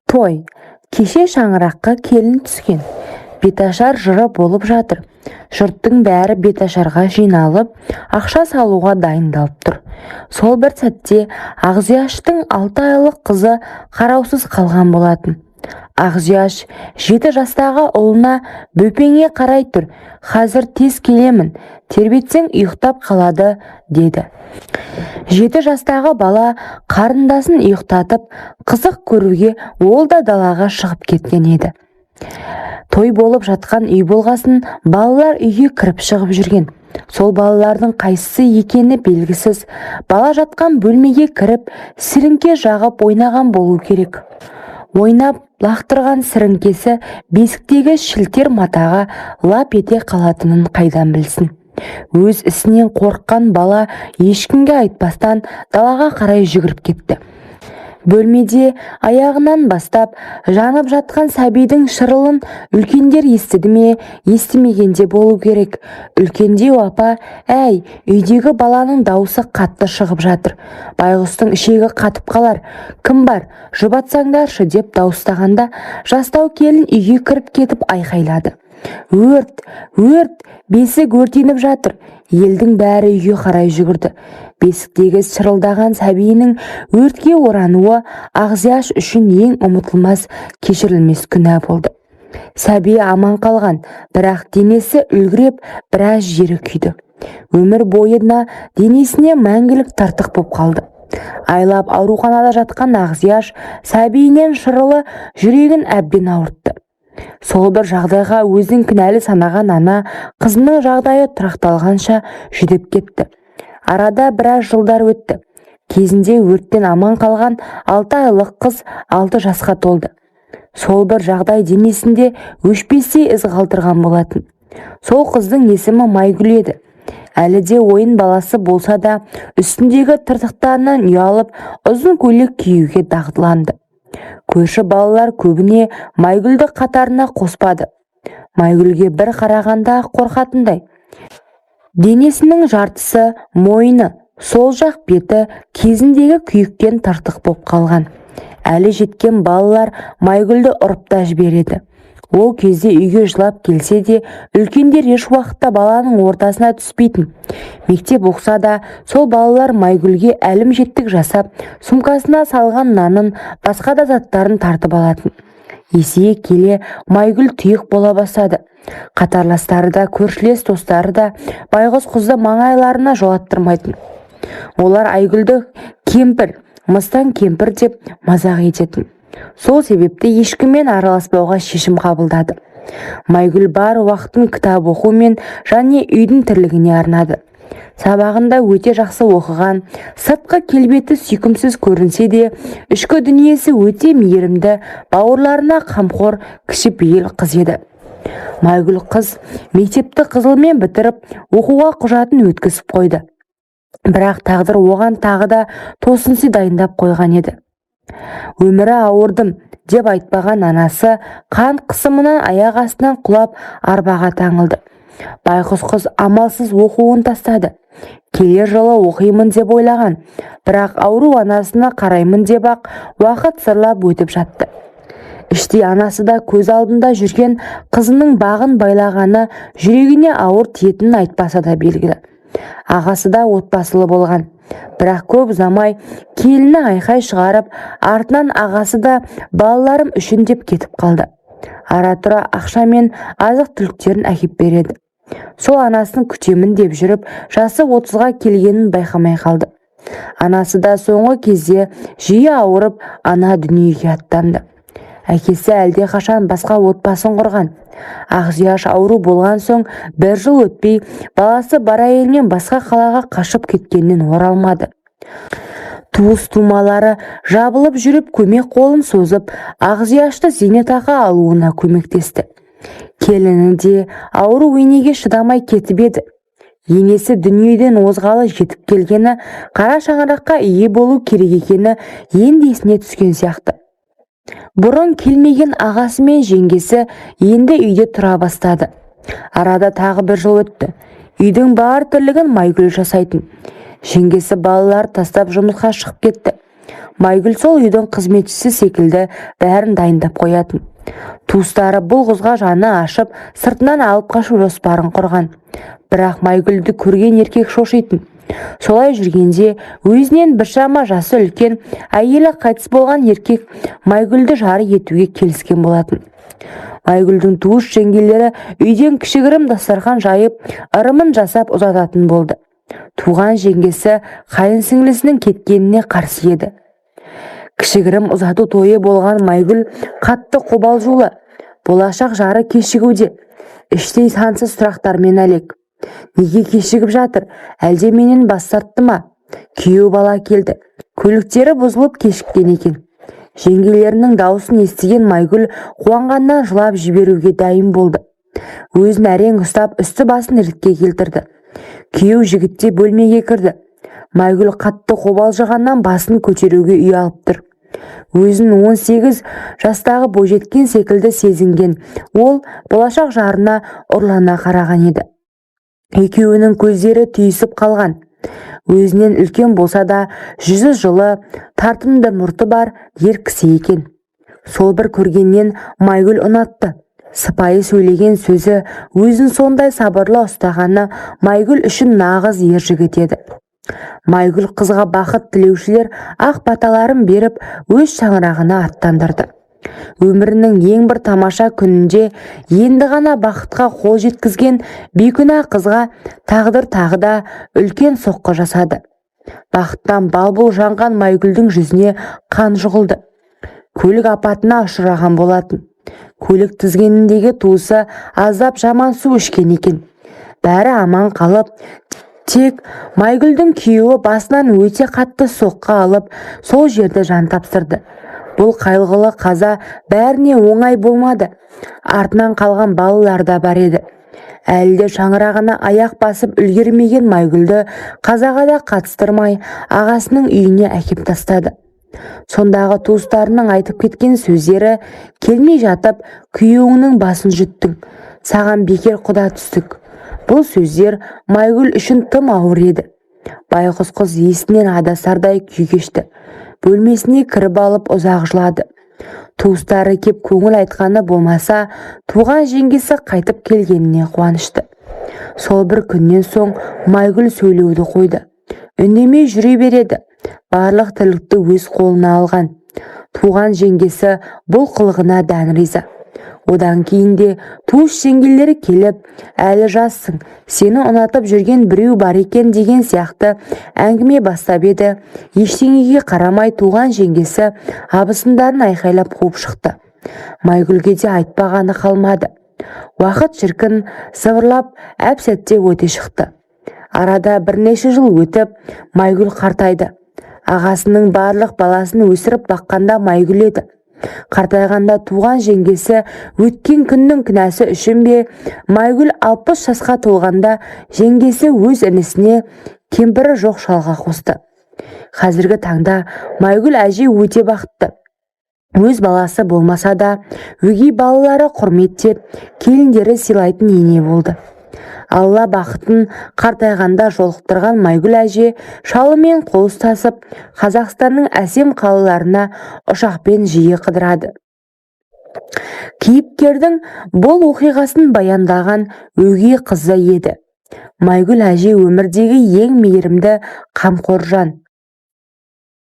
Той. Кеше шаңыраққа келін түскен. Беташар жыры болып жатыр. Жұрттың бәрі беташарға жиналып, ақша салуға дайындалып тұр. Сол бір сәтте Ақзияштың 6 айлық қызы қараусыз қалған болатын. Ақзияш 7 жастағы ұлына бөпеңе қарай тұр. Қазір тез келемін, тербетсең ұйықтап қалады, деді. 7 жастағы бала қарындасын ұйықтатып, қызық көруге ол да далаға шығып кеткен еді. Той болып жатқан үй болғасын, балалар үйге кіріп шығып жүрген. Сол балалардың қайсысы екені белгісіз. Бала жатқан бөлмеге кіріп, сіріңке жағып ойнаған болу керек. Ойнап лақтырған сіріңкесі бесіктегі шілтер матаға лап ете қалатынын қайдан білсін. Өз ісінен қорыққан бала ешкімге айтпастан далаға қарай жүгіріп кетті. Бөлмеде аяғынан бастап жанып жатқан сәбидің шырылын үлкендер естіді ме, естімегенде болу керек. Үлкендеу апа, әй, үйдегі баланың даусы қатты шығып жатыр. Байғұстың ішегі қатып қалар. Кім бар, жұбатсаңдаршы, деп дауыстағанда жастау келін үйге кіріп кетіп айқайлады. Өрт, өрт, бесік өртеніп жатыр. Елдің бәрі үйге қарай жүгірді. Бесіктегі шырылдаған сәбиінің өртке орануы Ақзияш үшін ең ұмытылмас, кешірілмес күнә болды. Сәби аман қалған, бірақ денесі үлгіреп, біраз жері күйді. Өмір бойына денесіне мәңгілік тартық боп қалды. Айлап ауруханада жатқан Ақзияш сәбиінен шырылы жүрегін әбден ауыртты. Сол бір жағдайға өзін кінәлі санаған ана қызының жағдайы тұрақталғанша жүдеп кетті. Арада біраз жылдар өтті. Кезінде өрттен аман қалған 6 айлық қыз 6 жасқа толды. Сол бір жағдай денесінде өшпестей із қалдырған болатын. Сол қыздың есімі Майгүл еді. Әлі де ойын баласы болса да, үстіндегі тыртықтарынан ұялып, ұзын көйлек киюге дағдыланды. Көрші балалар көбіне Майгүлді қатарына қоспады. Майгүлге бір қарағанда қорқатындай. Денесінің жартысы, мойны, сол жақ беті кезіндегі күйіктен тартық боп қалған. Әлі жеткен балалар Майгүлді ұрып та жібереді. Ол кезде үйге жылап келсе де, үлкендер еш уақытта баланың ортасына түспейтін. Мектеп оқса да, сол балалар Майгүлге әлім жеттік жасап, сумкасына салған нанын, басқа да заттарын тартып алатын. Есейе келе Майгүл тұйық бола бастады. Қатарластары да, көршілес достары да байғұс қызды маңайларына жолаттырмайтын. Олар Айгүлді кемпір, мыстан кемпір деп мазақ ететін. Сол себепті ешкіммен араласпауға шешім қабылдады. Майгүл бар уақытын кітап оқу мен және үйдің тірлігіне арнады. Сабағында өте жақсы оқыған, сыртқы келбеті сүйкімсіз көрінсе де, ішкі дүниесі өте мейірімді, бауырларына қамқор, кішіпейіл қыз еді. Майгүл қыз мектепті қызылмен бітіріп, оқуға құжатын өткізіп қойды. Бірақ тағдыр оған тағы да тосынсый дайындап қойған еді. Өмірі ауырдым деп айтпаған анасы қан қысымынан аяқ астынан құлап арбаға таңылды. Байғұс қыз амалсыз оқуын тастады. Келер жылы оқимын деп ойлаған, бірақ ауру анасына қараймын деп ақ уақыт сырлап өтіп жатты. Іште анасы да көз алдында жүрген қызының бағын байлағаны жүрегіне ауыр тиетінін айтпаса да белгілі. Ағасы да отбасылы болған. Бірақ көп ұзамай келіні айқай шығарып, артынан ағасы да балаларым үшін деп кетіп қалды. Ара-тұра ақша мен азық түліктерін әкеп береді. Сол анасын күтемін деп жүріп, жасы 30-ға келгенін байқамай қалды. Анасы да соңғы кезде жиі ауырып, ана дүниеге аттанды. Әкесі әлде қашан басқа отбасын құрған. Ақзияш ауру болған соң 1 жыл өтпей, баласы бар әйелмен басқа қалаға қашып кеткеннен оралмады. Туыс-тумалары жабылып жүріп көмек қолын созып, Ақзияшты зейнетақы алуына көмектесті. Келіні де ауру енеге шыдамай кетіп еді. Енесі дүниеден озғалы жетіп келгені, қара шаңыраққа ие болу керек екені енді есіне түскен сияқты. Бұрын келмеген ағасы мен жеңгесі енді үйде тұра бастады. Арада тағы 1 жыл өтті. Үйдің бар тірлігін Майгүл жасайтын. Жеңгесі балалар тастап жұмысқа шығып кетті. Майгүл сол үйдің қызметшісі секілді бәрін дайындап қоятын. Туыстары бұл қызға жаны ашып, сыртынан алып қашу жоспарын құрған. Бірақ Майгүлді көрген еркек шошитын. Солай жүргенде өзінен біршама жасы үлкен әйелі қайтыс болған еркек Майгүлді жары етуге келіскен болатын. Майгүлдің туыс жеңгелері үйден кішігірім дастархан жайып, ырымын жасап ұзататын болды. Туған жеңгесі қайын сіңлісінің кеткеніне қарсы еді. Кішігірім ұзату тойы болған Майгүл қатты қобалжулы. Болашақ жары кешігуде. Іштей сансыз сұрақтармен әлек. Неге кешігіп жатыр? Әлде менен бас тартты ма? Күйеу бала келді. Көліктері бұзылып кешіккен екен. Жеңгелерінің даусын естіген Майгүл қуанғаннан жылап жіберуге дайын болды. Өзін әрең ұстап үсті басын ретке келтірді. Күйеу жігітте бөлмеге кірді. Майгүл қатты қобалжығаннан басын көтеруге ұялып тұр. Өзін 18 жастағы бойжеткен секілді сезінген ол болашақ жарына ұрлана қараған еді. Екеуінің көздері түйісіп қалған. Өзінен үлкен болса да жүзі жылы, тартымды мұрты бар ер кісі екен. Сол бір көргеннен Майгүл ұнатты. Сыпайы сөйлеген сөзі, өзін сондай сабырлы ұстағаны Майгүл үшін нағыз ер жігіт еді. Майгүл қызға бақыт тілеушілер ақ баталарын беріп өз шаңырағына аттандырды. Өмірінің ең бір тамаша күнінде енді ғана бақытқа қол жеткізген бейкүнә қызға тағдыр тағы да үлкен соққы жасады. Бақыттан балбұл жанған Майгүлдің жүзіне қан жұғылды. Көлік апатына ұшыраған болатын. Көлік тізгеніндегі туысы аздап жаман су ішкен екен. Бәрі аман қалып, тек Майгүлдің күйеуі басынан өте қатты соққы алып, сол жерді жан тапсырды. Бұл қайғылы қаза бәріне оңай болмады. Артынан қалған балалар да бар еді. Әлде шаңырағына аяқ басып үлгермеген Майгүлді қазаға да қатыстырмай ағасының үйіне әкеп тастады. Сондағы туыстарының айтып кеткен сөздері: келмей жатып күйеуіңнің басын жұттың, саған бекер құда түстік. Бұл сөздер Майгүл үшін тым ауыр еді. Байғұс қыз есінен адасардай күй кешті. Бөлмесіне кіріп алып ұзақ жылады. Туыстары кеп көңіл айтқаны болмаса, туған жеңгесі қайтып келгеніне қуанышты. Сол бір күннен соң Майгүл сөйлеуді қойды. Үндемей жүре береді. Барлық тірлікті өз қолына алған. Туған жеңгесі бұл қылығына дән риза. Одан кейін де туыс жеңгелері келіп, әлі жассың, сені ұнатып жүрген біреу бар екен деген сияқты әңгіме бастап еді. Ештеңеге қарамай туған жеңгесі абысындарын айқайлап қуып шықты. Майгүлге де айтпағаны қалмады. Уақыт шіркін сыбырлап әп-сәтте өте шықты. Арада бірнеше жыл өтіп, Майгүл қартайды. Ағасының барлық баласын өсіріп баққанда Майгүл еді. Қартайғанда туған жеңгесі өткен күннің кінәсі үшін бе, Майгүл 60 жасқа толғанда жеңгесі өз інісіне кемпірі жоқ шалға қосты. Қазіргі таңда Майгүл әже өте бақытты. Өз баласы болмаса да, өгей балалары құрметтеп, келіндері сыйлайтын ене болды. Алла бақытын қартайғанда жолықтырған Майгүл әже шалымен қол ұстасып, Қазақстанның әсем қалаларына ұшақпен жиі қыдырады. Кейіпкердің бұл оқиғасын баяндаған өгей қызы еді. Майгүл әже өмірдегі ең мейірімді, қамқор жан.